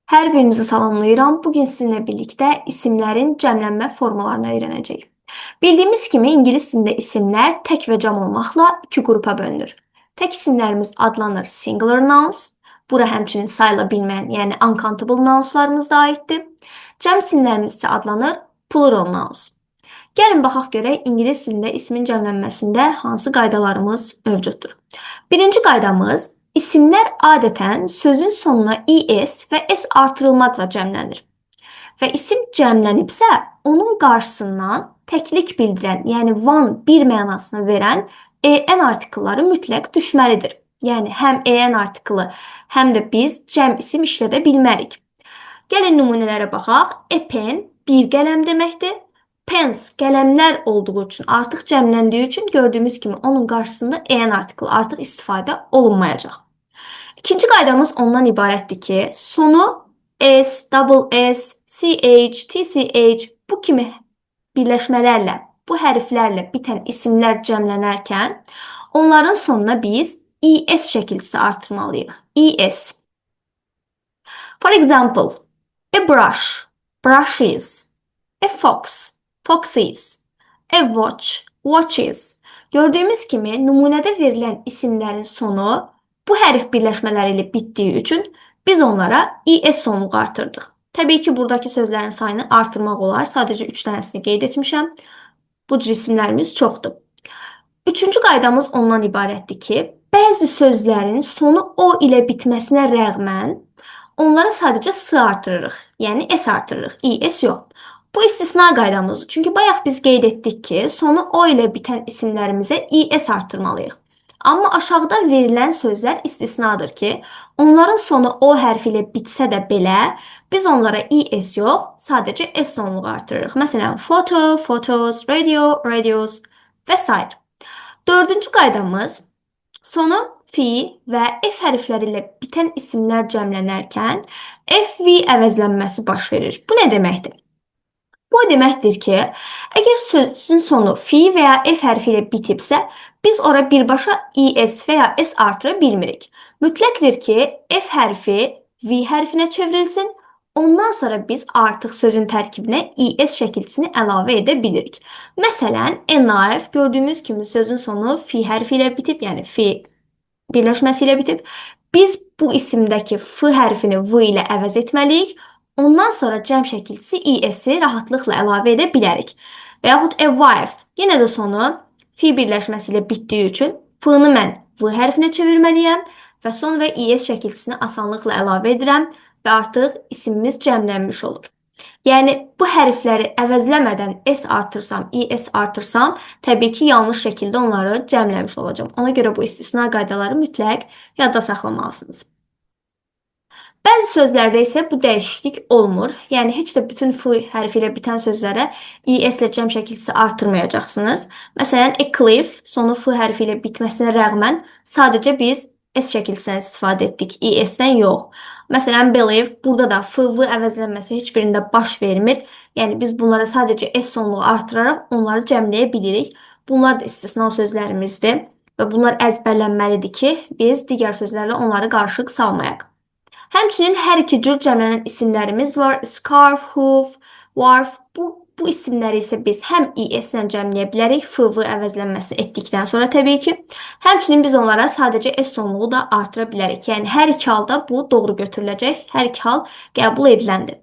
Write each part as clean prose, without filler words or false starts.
Hər birinizi salamlayıram. Bugün sizinlə birlikdə isimlərin cəmlənmə formalarını öyrənəcəyik. Bildiyimiz kimi ingilis dilində isimlər tək və cəm olmaqla iki qrupa bölünür. Tək isimlərimiz adlanır singular nouns. Bura həmçinin sayıla bilməyən, yəni uncountable nounslarımız da aiddir. Cəm isimlərimiz isə adlanır plural nouns. Gəlin baxaq görək ingilis dilində ismin cəmlənməsində hansı qaydalarımız mövcuddur. Birinci qaydamız İsimlər adətən sözün sonuna es və s artırılmaqla cəmlənir. Və isim cəmlənibsə, onun qarşısından təklik bildirən, yəni one bir mənasını verən en artikelları mütləq düşməlidir. Yəni həm en artikeli, həm də biz cəm isim işlədə bilmərik. Gəlin nümunələrə baxaq. A pen bir qələm deməkdir. Pens qələmlər olduğu üçün, artıq cəmləndiyi üçün gördüyümüz kimi onun qarşısında en artikeli artıq istifadə olunmayacaq. İkinci qaydamız ondan ibarətdir ki, sonu S, double S, CH, TCH bu kimi birləşmələrlə, bu hərflərlə bitən isimlər cəmlənərkən onların sonuna biz ES şəkilçisi artırmalıyıq. ES. For example, a brush, brushes, a fox, foxes, a watch, watches. Gördüyümüz kimi nümunədə verilən isimlərin sonu bu hərf birləşmələri ilə bitdiyi üçün biz onlara ES sonluğu artırdıq. Təbii ki, buradakı sözlərin sayını artırmaq olar. Sadəcə 3 dənəsini qeyd etmişəm. Bu cür isimlərimiz çoxdur. Üçüncü qaydamız ondan ibarətdir ki, bəzi sözlərin sonu o ilə bitməsinə rəğmən onlara sadəcə s artırırıq. Yəni s artırırıq, ES yox. Bu istisna qaydamızdır. Çünki bayaq biz qeyd etdik ki, sonu o ilə bitən isimlərimizə ES artırmalıyıq. Amma aşağıda verilən sözlər istisnadır ki, onların sonu o hərfi ilə bitsə də belə, biz onlara ES yox, sadəcə S sonluğu artırırıq. Məsələn, photo, photos, radio, radios və s. Dördüncü qaydamız, sonu fi və F hərfləri ilə bitən isimlər cəmlənərkən FV əvəzlənməsi baş verir. Bu nə deməkdir? Bu deməkdir ki, əgər sözün sonu fi və ya F hərfi ilə bitibsə, biz ora birbaşa ES və ya S artıra bilmirik. Mütləqdir ki, F hərfi V hərfinə çevrilsin, ondan sonra biz artıq sözün tərkibinə ES şəkilçisini əlavə edə bilirik. Məsələn, a knife gördüyümüz kimi sözün sonu fi hərfi ilə bitib, yəni fi birləşməsi ilə bitib. Biz bu isimdəki F hərfini V ilə əvəz etməliyik. Ondan sonra cəm şəkilçisi ES-i rahatlıqla əlavə edə bilərik. Və yaxud a wife, yenə də sonu fi birləşməsi ilə bitdiyi üçün F-ni mən V hərfinə çevirməliyəm və son və ES şəkilçisini asanlıqla əlavə edirəm və artıq isimimiz cəmlənmiş olur. Yəni, bu hərfləri əvəzləmədən S artırsam, ES artırsam, təbii ki, yanlış şəkildə onları cəmləmiş olacağım. Ona görə bu istisna qaydaları mütləq yadda saxlamalısınız. Bəzi sözlərdə isə bu dəyişiklik olmur. Yəni, heç də bütün F hərfi ilə bitən sözlərə ES ilə cəm şəkilçisi artırmayacaqsınız. Məsələn, a cliff sonu F hərfi ilə bitməsinə rəğmən sadəcə biz S şəkilçisindən istifadə etdik, ES-dən yox. Məsələn, believe, burada da F-V əvəzlənməsi heç birində baş vermir. Yəni, biz bunlara sadəcə S sonluğu artıraraq onları cəmləyə bilirik. Bunlar da istisna sözlərimizdir və bunlar əzbərlənməlidir ki, biz digər sözlərlə onları qarışıq salmayaq. Həmçinin hər iki cür cəmlənən isimlərimiz var. Scarf, hoof, wharf. Bu isimləri isə biz həm ES ilə cəmləyə bilərik, F-V əvəzlənməsini etdikdən sonra təbii ki. Həmçinin biz onlara sadəcə S sonluğu da artıra bilərik. Yəni, hər iki halda bu doğru götürüləcək, hər iki hal qəbul ediləndir.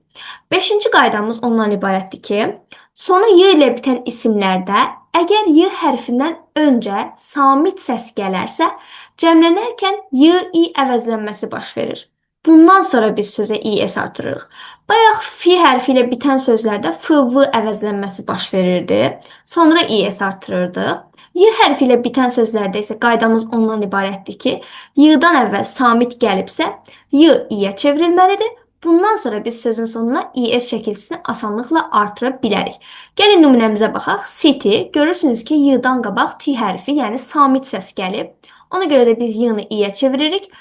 Beşinci qaydamız ondan ibarətdir ki, sonu Y ilə bitən isimlərdə əgər Y hərfindən öncə samit səs gələrsə, cəmlənərkən Y-I əvəzlənməsi baş verir. Bundan sonra biz sözə ES artırırıq. Bayaq fi hərfi ilə bitən sözlərdə F-V əvəzlənməsi baş verirdi. Sonra ES artırırdıq. Y hərfi ilə bitən sözlərdə isə qaydamız ondan ibarətdir ki, Y-dan əvvəl samit gəlibsə, Y İ-yə çevrilməlidir. Bundan sonra biz sözün sonuna ES şəkilçisini asanlıqla artıra bilərik. Gəlin nümunəmizə baxaq. City, görürsünüz ki, Y-dan qabaq T hərfi, yəni samit səs gəlib. Ona görə də biz Y-ni İ-yə çeviririk.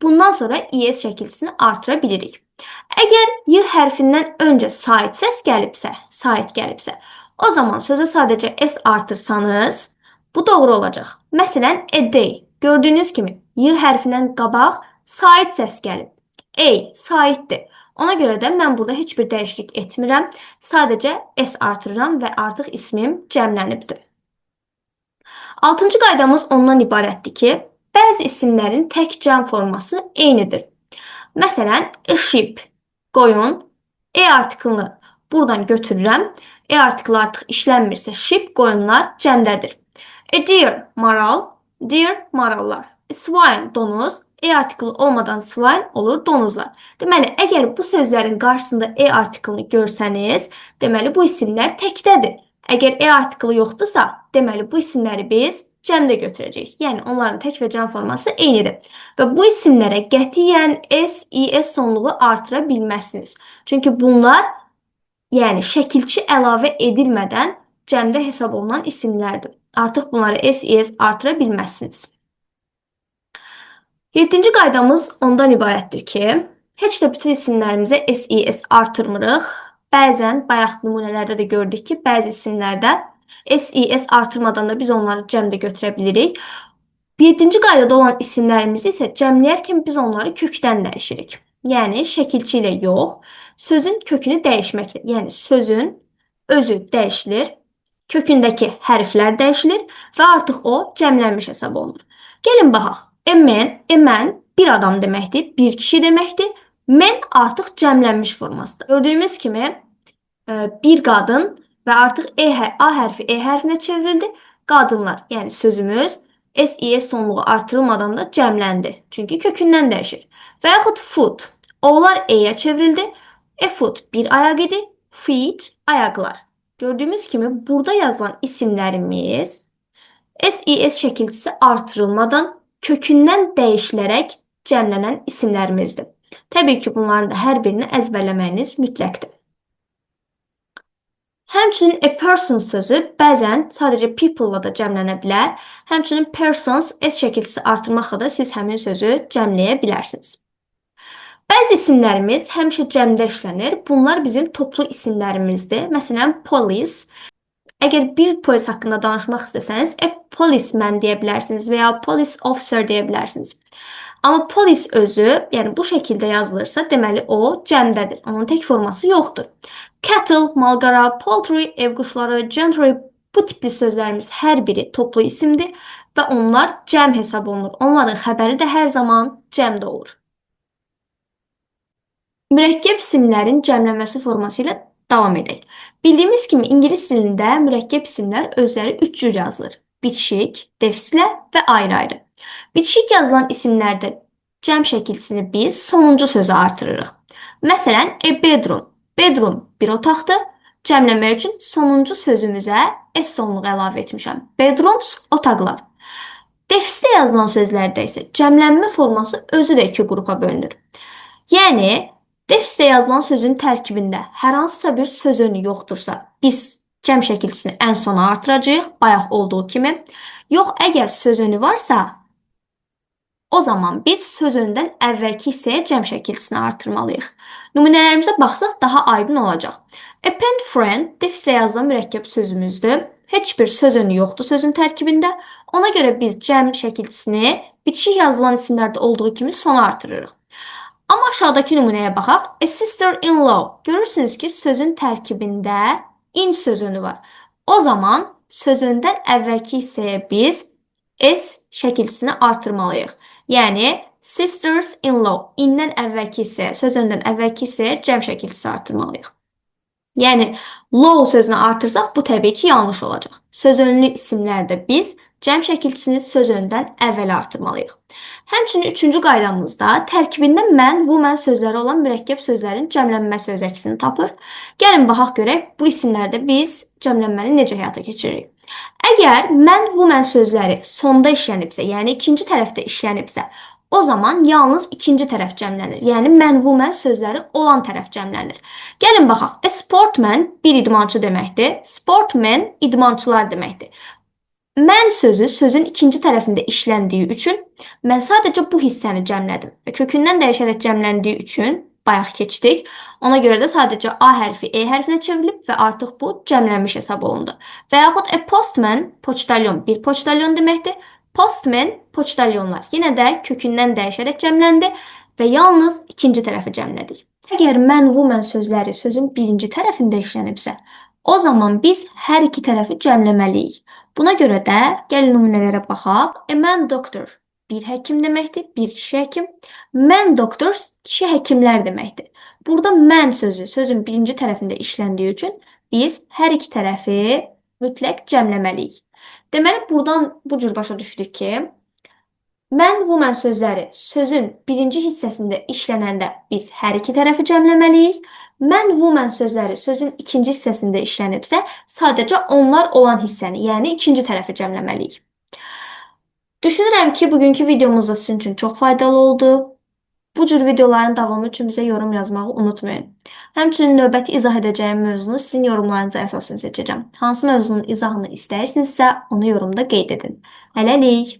Bundan sonra ES şəkilçisini artıra bilirik. Əgər Y hərfindən öncə sait səs gəlibsə, o zaman sözə sadəcə S artırsanız, bu doğru olacaq. Məsələn, a day. Gördüyünüz kimi Y hərfindən qabaq sait səs gəlib. A saitdir. Ona görə də mən burada heç bir dəyişiklik etmirəm. Sadəcə s artırıram və artıq ismim cəmlənibdir. 6-cı qaydamız ondan ibarətdir ki, bəzi isimlərin tək cəm forması eynidir. Məsələn, a sheep, qoyun, artiklını buradan götürürəm. Artiklı artıq işlənmirsə, sheep qoyunlar cəmdədir. A deer, maral, deer marallar. A swine, donuz, artiklı olmadan swine olur donuzlar. Deməli, əgər bu sözlərin qarşısında artiklını görsəniz, deməli bu isimlər təkdədir. Əgər artiklı yoxdursa, deməli bu isimləri biz cəmdə götürəcəyik. Yəni onların tək və cəm forması eynidir. Və bu isimlərə qətiyyən s, is sonluğu artıra bilməzsiniz. Çünki bunlar yəni şəkilçi əlavə edilmədən cəmdə hesab olunan isimlərdir. Artıq bunları s, is artıra bilməzsiniz. 7-ci qaydamız ondan ibarətdir ki, heç də bütün isimlərimizə s, is artırmırıq. Bəzən bayaq nümunələrdə də gördük ki, bəzi isimlərdə s, is artırmadan da biz onları cəmdə götürə bilirik. 7-ci qaydada olan isimlərimizi isə cəmləyərkən biz onları kökdən dəyişirik. Yəni şəkilçi ilə yox, sözün kökünü dəyişməklə. Yəni sözün özü dəyişilir, kökündəki hərflər dəyişilir və artıq o cəmlənmiş hesab olunur. Gəlin baxaq. Mən bir adam deməkdir, bir kişi deməkdir. Mən artıq cəmlənmiş formasıdır. Gördüyümüz kimi bir qadın və artıq A hərfi E hərfinə çevrildi. Qadınlar, yəni sözümüz s, is sonluğu artırılmadan da cəmləndi. Çünki kökündən dəyişir. Və yaxud foot, o'lar e-yə çevrildi. Foot bir ayaq idi, feet ayaqlar. Gördüyümüz kimi burada yazılan isimlərimiz s, is şəkilçisi artırılmadan kökündən dəyişilərək cəmlənən isimlərimizdir. Təbii ki, bunların da hər birini əzbərləməyiniz mütləqdir. Həmçinin a person sözü bəzən sadəcə people-la da cəmlənə bilər. Həmçinin persons s şəkilçisi artırmaqla da siz həmin sözü cəmləyə bilərsiniz. Bəzi isimlərimiz həmişə cəmdə işlənir. Bunlar bizim toplu isimlərimizdir. Məsələn, police. Əgər bir polis haqqında danışmaq istəsəniz, policeman deyə bilərsiniz və ya police officer deyə bilərsiniz. Amma police özü, yəni bu şəkildə yazılırsa, deməli o cəmdədir. Onun tək forması yoxdur. Cattle, malqara, poultry, ev quşları, gentry, bu tipli sözlərimiz hər biri toplu isimdir və onlar cəm hesab olunur. Onların xəbəri də hər zaman cəmdə olur. Mürəkkəb isimlərin cəmlənməsi forması ilə davam edək. Bildiyimiz kimi ingilis dilində mürəkkəb isimlər özləri 3 cür yazılır. Bitişik, defislə və ayrı-ayrı. Bitişik yazılan isimlərdə cəm şəkilçisini biz sonuncu sözə artırırıq. Məsələn, a bedroom. Bedroom bir otaqdır. Cəmləmək üçün sonuncu sözümüzə s sonluğu əlavə etmişəm. Bedrooms otaqlar. Defislə yazılan sözlərdə isə cəmlənmə forması özü də 2 qrupa bölünür. Yəni, defislə yazılan sözün tərkibində hər hansısa bir söz önü yoxdursa, biz cəm şəkilçisini ən sona artıracağıq, bayaq olduğu kimi. Yox, əgər söz önü varsa, o zaman biz söz öndən əvvəlki hissəyə cəm şəkilçisini artırmalıyıq. Nümunələrimizə baxsaq daha aydın olacaq. A pen friend defislə yazılan mürəkkəb sözümüzdür. Heç bir söz önü yoxdur sözün tərkibində. Ona görə biz cəm şəkilçisini bitişik yazılan isimlərdə olduğu kimi sona artırırıq. Amma aşağıdakı nümunəyə baxaq. A sister-in-law. Görürsünüz ki, sözün tərkibində in sözünü var. O zaman sözündən əvvəlki hissəyə biz s şəkilçisini artırmalıyıq. Yəni, sisters-in-law. İndən əvvəlki hissəyə, sözündən əvvəlki hissəyə cəm şəkilçisi artırmalıyıq. Yəni, law sözünü artırsaq, bu təbii ki, yanlış olacaq. Söz önlü isimlərdə biz cəm şəkilçisini söz öndən əvvəl artırmalıyıq. Həmçinin 3-cü qaydamızda tərkibində mən, woman sözləri olan mürəkkəb sözlərin cəmlənməsi öz əksini tapır. Gəlin baxaq görək, bu isimlərdə biz cəmlənməni necə həyata keçiririk. Əgər mən, woman sözləri sonda işlənibsə, yəni ikinci tərəfdə işlənibsə, o zaman yalnız ikinci tərəf cəmlənir. Yəni, mən, woman sözləri olan tərəf cəmlənir. Gəlin baxaq, a sportman bir idmançı deməkdir, sportmen idmançılar deməkdir. Mən sözü sözün ikinci tərəfində işləndiyi üçün mən sadəcə bu hissəni cəmlədim və kökündən dəyişərək cəmləndiyi üçün bayaq keçdik. Ona görə də sadəcə A hərfi E hərfinə çevrilib və artıq bu cəmlənmiş hesab olundu. Və yaxud a postman, poçtalyon, bir poçtalyon deməkdir. Postman, poçtalyonlar. Yenə də kökündən dəyişərək cəmləndi və yalnız ikinci tərəfi cəmlədik. Əgər mən, woman sözləri sözün birinci tərəfində işlənibsə, o zaman biz hər iki tərəfi cəmləməliyik. Buna görə də gəlin nümunələrə baxaq. A man doctor bir həkim deməkdir, bir kişi həkim. Men doctors kişi həkimlər deməkdir. Burada mən sözü sözün birinci tərəfində işləndiyi üçün biz hər iki tərəfi mütləq cəmləməliyik. Deməli, buradan bu cür başa düşdük ki, mən, woman sözləri sözün birinci hissəsində işlənəndə biz hər iki tərəfi cəmləməliyik. Mən, woman sözləri sözün ikinci hissəsində işlənibsə, sadəcə onlar olan hissəni, yəni ikinci tərəfi cəmləməliyik. Düşünürəm ki, bugünkü videomuz da sizin üçün çox faydalı oldu. Bu cür videoların davamı üçün bizə yorum yazmağı unutmayın. Həmçinin növbəti izah edəcəyim mövzunu sizin yorumlarınıza əsasən seçəcəm. Hansı mövzunun izahını istəyirsinizsə, onu yorumda qeyd edin. Hələlik!